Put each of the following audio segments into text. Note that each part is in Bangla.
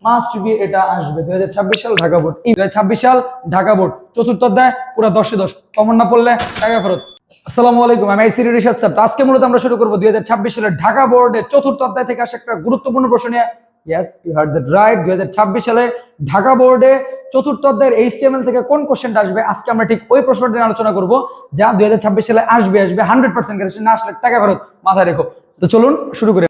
মাস্ট বি এটা আসবে 2026 সাল ঢাকা বোর্ড। 2026 সাল ঢাকা বোর্ড চতুর্থ অধ্যায় পুরো 10 10 কমন না পড়লে টাকা ফেরত। আসসালামু আলাইকুম, আমি আইসিডি রিশাদ স্যার। আজকে মূলত আমরা শুরু করব 2026 সালের ঢাকা বোর্ডের চতুর্থ অধ্যায় থেকে আসা একটা গুরুত্বপূর্ণ প্রশ্ন নিয়ে। Yes, you heard that right. 2026 সালে ঢাকা বোর্ডে চতুর্থ অধ্যায়ের এইচটিএমএল থেকে কোন কোশ্চেনটা আসবে, আজকে আমরা ঠিক ওই প্রশ্নটা নিয়ে আলোচনা করব যা 2026 সালে আসবে 100% গ্যারান্টি, না আসলে টাকা ফেরত, মাথায় রেখো। তো চলুন শুরু করি।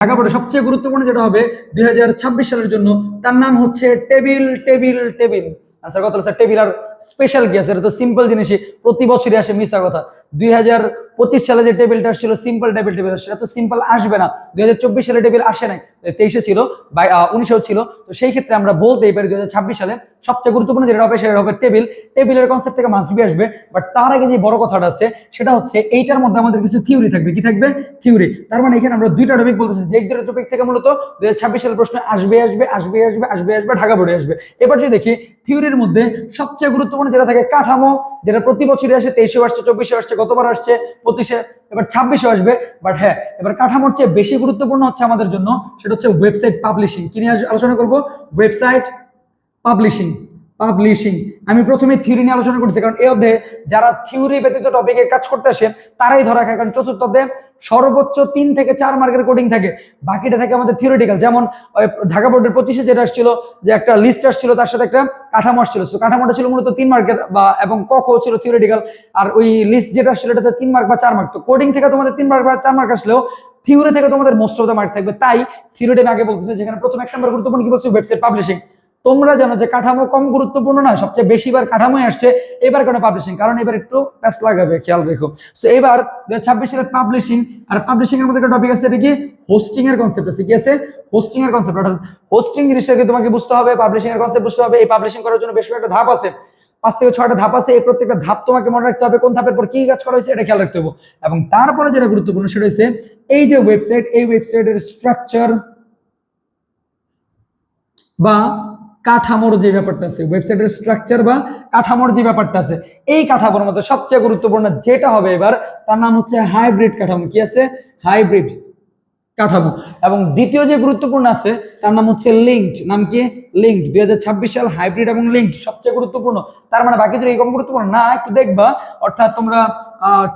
ঢাকা বোর্ডে সবচেয়ে গুরুত্বপূর্ণ যেটা হবে 2026 সালের জন্য, তার নাম হচ্ছে টেবিল টেবিল টেবিল। আচ্ছা কত স্যার টেবিল আর স্পেশাল কি আছে? এটা তো সিম্পল জিনিসই, প্রতি বছরই আসে, মিথ্যা কথা। 2025 সালে যে টেবিলটা ছিল সিম্পল টেবিল, সেটা তো সিম্পল আসবে না। 2024 সালে টেবিল আসে নাই, 23-এ ছিল, 19-এও ছিল। তো সেই ক্ষেত্রে আমরা বলতেই পারি 2026 সালে সবচেয়ে গুরুত্বপূর্ণ যেটা হবে সেটা হবে টেবিল। টেবিলের কনসেপ্ট থেকে মাস্ট বি আসবে। বাট তার আগে যে বড় কথাটা আছে সেটা হচ্ছে এইটার মধ্যে আমাদের কিছু থিওরি থাকবে। কি থাকবে? থিওরি। তার মানে এখানে আমরা দুইটা টপিক বলতেছি, যে দুটো টপিক থেকে মূলত 2026 সালের প্রশ্ন আসবে আসবে আসবে আসবে আসবে আসবে ঢাকা বোর্ডে আসবে। এবার যদি দেখি থিওরির মধ্যে সবচেয়ে গুরুত্বপূর্ণ যেটা থাকে কাঠামো, যেটা প্রতি বছরই আসে, 23-এ আসছে, 24-এ আসছে, গতবার আসছে 25-এ, এবার 26-এ আসবে। বাট হ্যাঁ, এবার কাঠামোর চেয়ে বেশি গুরুত্বপূর্ণ হচ্ছে আমাদের জন্য সেটা হচ্ছে ওয়েবসাইট পাবলিশিং। কি নিয়ে আলোচনা করব? Website publishing. আমি প্রথমে থিওরি নিয়ে আলোচনা করছি, কারণ এই অধ্যায়ে যারা থিওরি ব্যতীত টপিকে কাজ করতে আসে তারাই ধরা খায়। কারণ চতুর্থ অধ্যায়ে সর্বোচ্চ 3 থেকে 4 মার্কের কোডিং থাকে, বাকিটা থাকে আমাদের থিওরিটিক্যাল। যেমন ঢাকা বোর্ডের 25-এ যেটা আসছিল, যে একটা লিস্ট আসছিল, তার সাথে একটা কাঠামো আসছিল। সো কাঠামোটা ছিল মূলত 3 মার্কের এবং ক ছিল থিওরিটিক্যাল, আর ওই লিস্ট যেটা আসছিল এটাতে 3 মার্ক বা 4 মার্ক। তো কোডিং থেকে তোমাদের 3 মার্ক বা 4 মার্ক আসলেও থিওরি থেকে তোমাদের মোস্ট অফ দ্য মার্ক থাকবে। তাই থিওরিটি আমি আগে বলতেছি, যেখানে প্রথম 1 নম্বর গুরুত্বপূর্ণ কি বলছি? Website publishing. তোমরা জানো যে কাঠামো কম গুরুত্বপূর্ণ নয়, সবচেয়ে বেশিবার কাঠামোই আসছে, এবার কেন পাবলিশিং? কারণ এবার একটু প্যাস লাগাবে, খেয়াল রেখো। সো এবার 2026 সালের পাবলিশিং, আর পাবলিশিং এর মধ্যে একটা টপিক আছে, এটা কি? হোস্টিং এর কনসেপ্ট আছে। কি আছে? হোস্টিং এর কনসেপ্ট। অর্থাৎ হোস্টিং জিনিসটাকে তোমাকে বুঝতে হবে, পাবলিশিং এর কনসেপ্ট বুঝতে হবে। এই পাবলিশিং করার জন্য বেশ কয়েকটা ধাপ আছে, 5 থেকে 6টা ধাপ আছে। এই প্রত্যেকটা ধাপ তোমাকে মনে রাখতে হবে, কোন ধাপের পর কি কাজ করা হয়েছে এটা খেয়াল রাখতে হবে। এবং তারপরে যেটা গুরুত্বপূর্ণ সেটা হচ্ছে এই যে ওয়েবসাইট, এই ওয়েবসাইটের স্ট্রাকচার বা কাঠামোর যে ব্যাপারটা আছে, ওয়েবসাইটের স্ট্রাকচার বা কাঠামোর যে ব্যাপারটা আছে, এই কাঠামোর মধ্যে সবচেয়ে গুরুত্বপূর্ণ যেটা হবে এবার, তার নাম হচ্ছে হাইব্রিড কাঠামো। কি আছে? হাইব্রিড কাঠামো। এবং দ্বিতীয় যে গুরুত্বপূর্ণ আছে তার নাম হচ্ছে লিঙ্কড। নাম কি? লিঙ্কড। 2026 সাল হাইব্রিড এবং লিঙ্কড সবচেয়ে গুরুত্বপূর্ণ। তার মানে বাকি যদি এরকম গুরুত্বপূর্ণ না, একটু দেখবা। অর্থাৎ তোমরা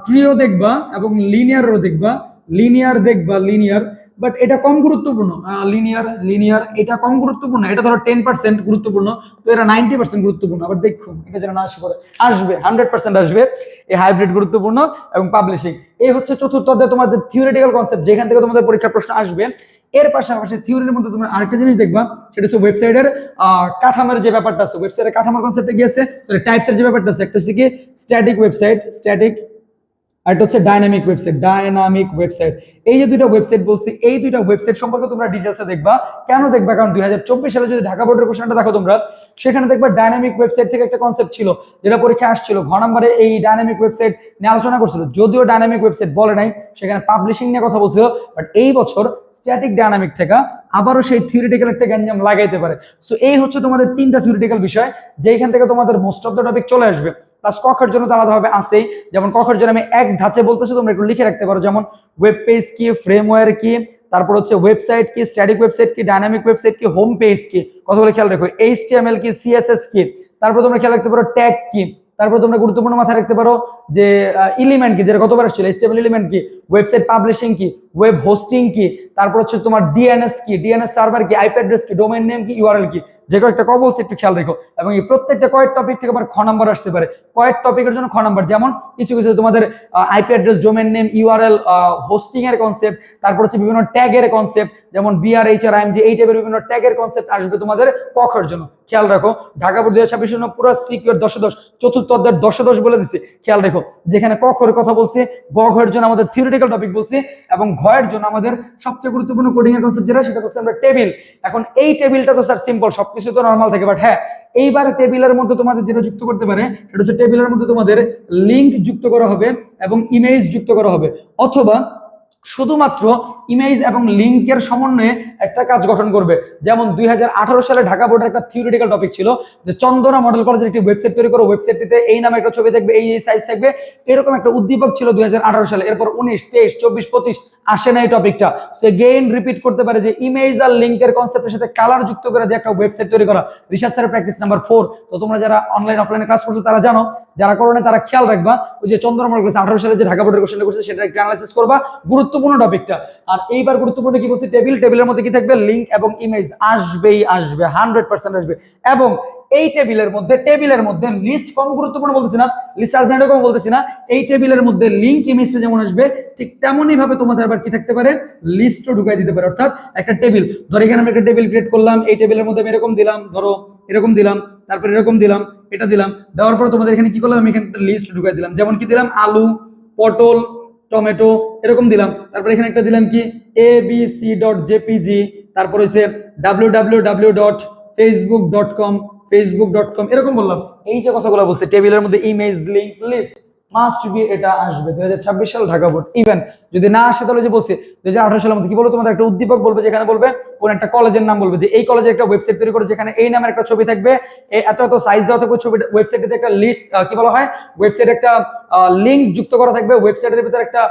ট্রিও দেখবা এবং লিনিয়ারও দেখবা, লিনিয়ার, বাট এটা কম গুরুত্বপূর্ণ। লিনিয়ার এটা কম গুরুত্বপূর্ণ, এটা ধরো 10% গুরুত্বপূর্ণ, তো এটা 90% গুরুত্বপূর্ণ। আবার দেখো এটা যেন না আসে পরে, আসবে 100% আসবে। এই হাইব্রিড গুরুত্বপূর্ণ এবং পাবলিশিং, এই হচ্ছে চতুর্থ অধ্যায় তোমাদের থিওরিটিক্যাল কনসেপ্ট, যেখান থেকে তোমাদের পরীক্ষার প্রশ্ন আসবে। এর পাশাপাশি থিওরির মধ্যে তোমরা আরেকটা জিনিস দেখবা, সেটা হচ্ছে ওয়েবসাইটের কাঠামোর যে ব্যাপারটা আছে, ওয়েবসাইটের কাঠামোর কনসেপ্টে কি আছে, টাইপসের যে ব্যাপারটা আছে, একটা হচ্ছে কি স্ট্যাটিক ওয়েবসাইট, আর এটা হচ্ছে ডাইনামিক ওয়েবসাইট। এই যে দুইটা ওয়েবসাইট বলছি, এই দুইটা ওয়েবসাইট সম্পর্কে তোমরা ডিটেইলসে দেখবা। কেন দেখবা? কারণ 2024 সালে যদি ঢাকা বোর্ডের কোশ্চেনটা দেখো তোমরা, সেখানে দেখবা ডাইনামিক ওয়েবসাইট থেকে একটা কনসেপ্ট ছিল যেটা পরীক্ষায় আসছিল। ঘ নম্বরে এই ডাইনামিক ওয়েবসাইট নিয়ে আলোচনা করছিল, যদিও ডাইনামিক ওয়েবসাইট বলে নাই, সেখানে পাবলিশিং নিয়ে কথা বলছিল। বাট এই বছর স্ট্যাটিক ডাইনামিক থেকে আবারও সেই থিওরিটিক্যাল একটা গ্যাঞ্জাম লাগাইতে পারে। সো এই হচ্ছে তোমাদের 3টা থিওরিটিক্যাল বিষয়, যেখান থেকে তোমাদের মোস্ট অফ দ্য টপিক চলে আসবে। প্লাস কখের জন্য তো আলাদাভাবে আছেই। যেমন কখের জন্য আমি এক ধাঁচে বলতেছি, তোমরা একটু লিখে রাখতে পারো। যেমন ওয়েব পেজ কি, ফ্রেমওয়্যার কি, তারপর হচ্ছে ওয়েবসাইট কি, স্ট্যাটিক ওয়েবসাইট কি, ডাইনামিক ওয়েবসাইট কি, হোম পেজ কি, কতগুলো খেয়াল রাখো। এইচটিএমএল কি, সিএসএস কি, তারপর তোমরা খেয়াল রাখতে পারো ট্যাগ কি, তারপর তোমরা গুরুত্বপূর্ণ মাথায় রাখতে পারো যে এলিমেন্ট কি, যেটা কতবার আসছিল, এইচটিএমএল এলিমেন্ট কি, ওয়েবসাইট পাবলিশিং কি, ওয়েব হোস্টিং কি, তারপর হচ্ছে তোমার ডিএনএস কি, ডিএনএস সার্ভার কি, আইপি অ্যাড্রেস কি, ডোমেইন নেম কি, ইউআরএল কি, যে কয়েকটা ক বলছে একটু খেয়াল রেখো। এবং এই প্রত্যেকটা কয়েক টপিক থেকে আবার খ নাম্বার আসতে পারে, কয়েক টপিকের জন্য খ নাম্বার। যেমন কিছু কিছু তোমাদের IP address, domain name, URL, hosting এর কনসেপ্ট, তারপর হচ্ছে বিভিন্ন ট্যাগের কনসেপ্ট, যেমন বিআরএইচআরআইএমজি, এই টাইপের বিভিন্ন ট্যাগের কনসেপ্ট আসবে তোমাদের কখের জন্য। খেয়াল রাখো, ঢাকা বোর্ড 2026 জন্য পুরো সিকিউর 10-10, চতুর্থ অধ্যায়ের 10-10 বলে দিছি। খেয়াল রেখো, যেখানে কখের কথা বলছি, গ ঘের জন্য আমাদের থিওরিটিক্যাল টপিক বলছি, এবং ঘয়ের জন্য আমাদের সবচেয়ে গুরুত্বপূর্ণ কোডিং এর কনসেপ্ট যেটা, সেটা হচ্ছে আমরা টেবিল। এখন এই টেবিলটা তো স্যার সিম্পল, সবকিছু তো নরমাল থাকে, বাট হ্যাঁ এইবারে টেবিলের মধ্যে তোমাদের যেটা যুক্ত করতে পারে সেটা হচ্ছে টেবিলের মধ্যে তোমাদের লিংক যুক্ত করা হবে এবং ইমেজ যুক্ত করা হবে, অথবা শুধুমাত্র ইমেজ এবং লিঙ্কের সমন্বয়ে একটা কাজ গঠন করবে। যেমন 2018 সালে ঢাকা বোর্ডের একটা থিওরিটিক্যাল টপিক ছিল যে চন্দনা মডেল কলেজের একটি ওয়েবসাইট তৈরি করো, ওয়েবসাইটটিতে এই নামে একটা ছবি থাকবে, এই সাইজ থাকবে, এরকম একটা উদ্দীপক ছিল 2018 সালে। এরপর 19, 23, 24, 25 আসে না এই টপিকটা। সো এগেইন রিপিট করতে পারে যে ইমেজ আর লিঙ্কের কনসেপ্টের সাথে কালার যুক্ত করে যে একটা ওয়েবসাইট তৈরি করা। রিসার্চ স্যারের প্র্যাকটিস নাম্বার 4। তো তোমরা যারা অনলাইন অফলাইনে ক্লাস করছো তারা জানো, যারা করো না তারা খেয়াল রাখবা ওই যে চন্দনা মডেল কলেজ 18 সালে যে ঢাকা বোর্ডের কোশ্চেনটা করছে সেটা একটা অ্যানালাইসিস করবা, গুরুত্বপূর্ণ টপিকটা। আর এইবার গুরুত্বপূর্ণ কি বলছে, টেবিলের মধ্যে কি থাকবে, লিঙ্ক এবং ইমেজ আসবেই আসবে, 100% আসবে। এবং এই টেবিলের মধ্যে লিস্ট কম গুরুত্বপূর্ণ বলতেছি না, লিস্ট আসবে না এরকম বলতেছি না, এই টেবিলের মধ্যে লিঙ্ক ইমেজটা যেমন আসবে ঠিক তেমনই ভাবে তোমাদের আবার কি থাকতে পারে, লিস্টও ঢুকাই দিতে পারে। অর্থাৎ একটা টেবিল, ধরো এখানে আমি একটা টেবিল ক্রিয়েট করলাম, এই টেবিলের মধ্যে আমি এরকম দিলাম, ধরো এরকম দিলাম, তারপর এরকম দিলাম, এটা দিলাম, দেওয়ার পর তোমাদের এখানে কি করলাম, আমি এখানে একটা লিস্ট ঢুকাই দিলাম। যেমন কি দিলাম, আলু, পটল, টমেটো, এরকম দিলাম। তারপর এখানে একটা দিলাম কি abc.jpg, তারপর হচ্ছে www.facebook.com এরকম বললাম। এই যে কথাগুলো বলছে টেবিলের মধ্যে image, link, list must be, এটা আসবে 2026 সাল ঢাকা বোর্ড। ইভেন যদি না আসে তাহলে যে বলছে 2018 সালের মধ্যে কি বলবো, তোমাদের একটা উদ্দীপক বলবে, যেখানে বলবে কোন একটা কলেজের নাম বলবে, যে এই কলেজের একটা ওয়েবসাইট তৈরি করে যেখানে এই নামের একটা ছবি থাকবে, এত এত সাইজ দেওয়া থাকবে, ছবি ওয়েবসাইটে একটা লিস্ট কি বলা হয়, ওয়েবসাইটে একটা লিংক যুক্ত করা থাকবে, ওয়েবসাইটের ভিতরে একটা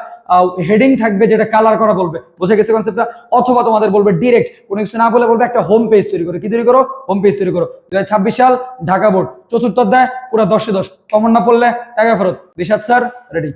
হেডিং থাকবে যেটা কালার করা বলবে। বুঝে গেছে কনসেপ্টটা? অথবা তোমাদের বলবে ডিরেক্ট কোনো কিছু না বলে বলবে একটা হোম পেজ তৈরি করো। কি তৈরি করো? হোম পেজ তৈরি করো। 2026 সাল ঢাকা বোর্ড, চতুর্থ অধ্যায় পুরো 10-10, কমন না পড়লে টাকা ফেরত। Rishad sir ready.